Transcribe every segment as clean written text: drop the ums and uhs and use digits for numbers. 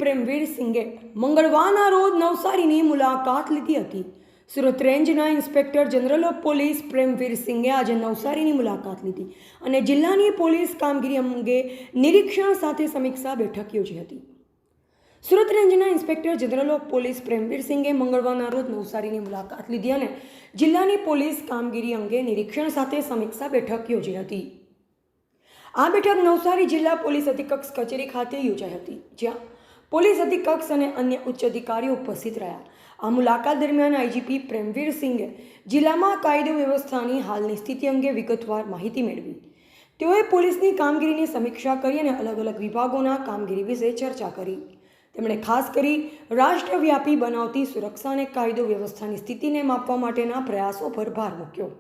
પ્રેમવીર સિંઘે મંગળવારના રોજ નવસારીની મુલાકાત લીધી હતી। સુરત રેન્જના inspector general of police Premvir સિંઘે આજે નવસારીની મુલાકાત લીધી અને જિલ્લાની પોલીસ કામગીરી અંગે નિરીક્ષણ સાથે સમીક્ષા બેઠક યોજી હતી। સુરત રેન્જના inspector general of police Premvir સિંઘે મંગળવારના રોજ નવસારીની મુલાકાત લીધી અને જિલ્લાની પોલીસ કામગીરી અંગે નિરીક્ષણ સાથે સમીક્ષા બેઠક યોજી હતી। આ બેઠક નવસારી જિલ્લા પોલીસ અધિક્ષક કચેરી ખાતે યોજાઈ હતી, જ્યાં પોલીસ અધિક્ષક અને અન્ય ઉચ્ચ અધિકારીઓ ઉપસ્થિત રહ્યા। આ મુલાકાત દરમિયાન આઈજીપી પ્રેમવીર સિંઘે જિલ્લામાં કાયદો વ્યવસ્થાની હાલની સ્થિતિ અંગે વિગતવાર માહિતી મેળવી। તેઓએ પોલીસની કામગીરીની સમીક્ષા કરી અને અલગ અલગ વિભાગોના કામગીરી વિશે ચર્ચા કરી। તેમણે ખાસ કરી રાષ્ટ્રવ્યાપી બનાવતી સુરક્ષા અને કાયદો વ્યવસ્થાની સ્થિતિને માપવા માટેના પ્રયાસો પર ભાર મૂક્યો।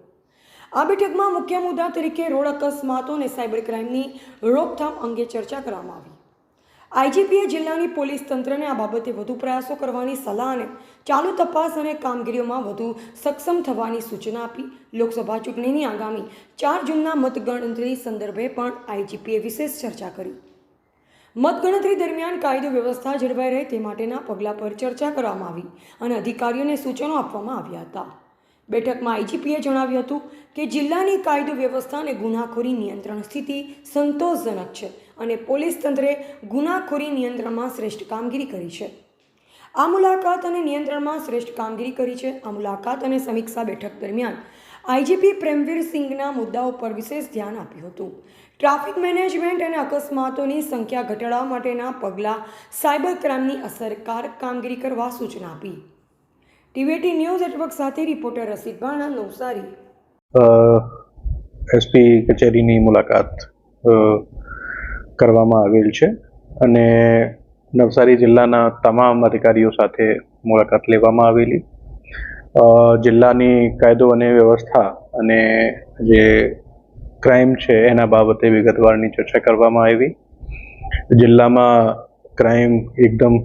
આ બેઠકમાં મુખ્ય મુદ્દા તરીકે રોડ અકસ્માતો અને સાયબર ક્રાઇમની રોકથામ અંગે ચર્ચા કરવામાં આવી। આઈજીપીએ જિલ્લાની પોલીસ તંત્રને આ બાબતે વધુ પ્રયાસો કરવાની સલાહ અને ચાલુ તપાસ અને કામગીરીઓમાં વધુ સક્ષમ થવાની સૂચના આપી। લોકસભા ચૂંટણીની આગામી 4 જૂનના મતગણતરી સંદર્ભે પણ આઈજીપીએ વિશેષ ચર્ચા કરી। મતગણતરી દરમિયાન કાયદો વ્યવસ્થા જળવાઈ રહે તે માટેના પગલાં પર ચર્ચા કરવામાં આવી અને અધિકારીઓને સૂચનો આપવામાં આવ્યા હતા। બેઠકમાં આઈજીપીએ જણાવ્યું હતું કે જિલ્લાની કાયદો વ્યવસ્થા અને ગુનાખોરી નિયંત્રણ સ્થિતિ સંતોષજનક છે અને પોલીસ તંત્રે ગુનાખોરી નિયંત્રણમાં શ્રેષ્ઠ કામગીરી કરી છે। આ મુલાકાત અને નિયંત્રણમાં શ્રેષ્ઠ કામગીરી કરી છે। આ મુલાકાત અને સમીક્ષા બેઠક દરમિયાન આઈજીપી પ્રેમવીર સિંઘના મુદ્દાઓ પર વિશેષ ધ્યાન આપ્યું હતું। ટ્રાફિક મેનેજમેન્ટ અને અકસ્માતોની સંખ્યા ઘટાડવા માટેના પગલાં, સાયબર ક્રાઇમની અસરકારક કામગીરી કરવા સૂચના આપી। ટીવીટી ન્યૂઝ નેટવર્ક સાથે રિપોર્ટર રસીદ ભાણા, નવસારી। એસપી કચેરીની મુલાકાત કરવામાં આવેલ છે અને નવસારી જિલ્લાના તમામ અધિકારીઓ સાથે મુલાકાત લેવામાં આવેલી। જિલ્લાની કાયદો અને વ્યવસ્થા અને જે ક્રાઇમ છે એના બાબતે વિગતવારની ચર્ચા કરવામાં આવી। જિલ્લામાં ક્રાઇમ એકદમ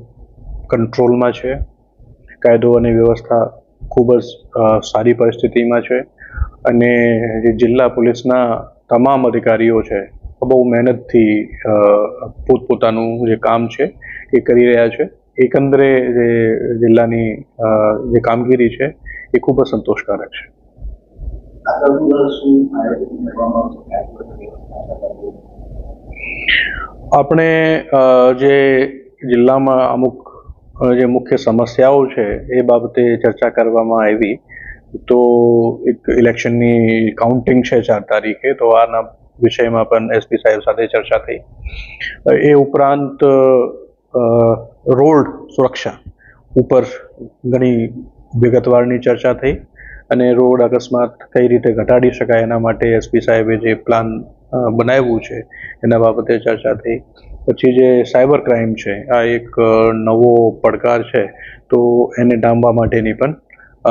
કંટ્રોલમાં છે, કાયદો અને વ્યવસ્થા ખૂબ જ સારી પરિસ્થિતિમાં છે અને જે જિલ્લા પોલીસના તમામ અધિકારીઓ છે બહુ મહેનતથી પોતપોતાનું જે કામ છે એ કરી રહ્યા છે। એકંદરે જે જિલ્લાની જે કામગીરી છે એ ખૂબ જ સંતોષકારક છે। આપણે જે જિલ્લામાં અમુક જે મુખ્ય સમસ્યાઓ છે એ બાબતે ચર્ચા કરવામાં આવી। તો એક ઇલેક્શનની કાઉન્ટિંગ છે 4 તારીખે, તો આના વિષયમાં પણ એસપી સાહેબ સાથે ચર્ચા થઈ। એ ઉપરાંત રોડ સુરક્ષા ઉપર ઘણી વિગતવારની ચર્ચા થઈ અને રોડ અકસ્માત કઈ રીતે ઘટાડી શકાય એના માટે એસપી સાહેબે જે પ્લાન બનાવ્યું છે એના બાબતે ચર્ચા થઈ। પછી જે સાયબર ક્રાઇમ છે આ એક નવો પડકાર છે, તો એને ડામવા માટેની પણ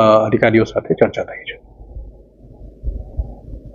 અધિકારીઓ સાથે ચર્ચા થઈ છે।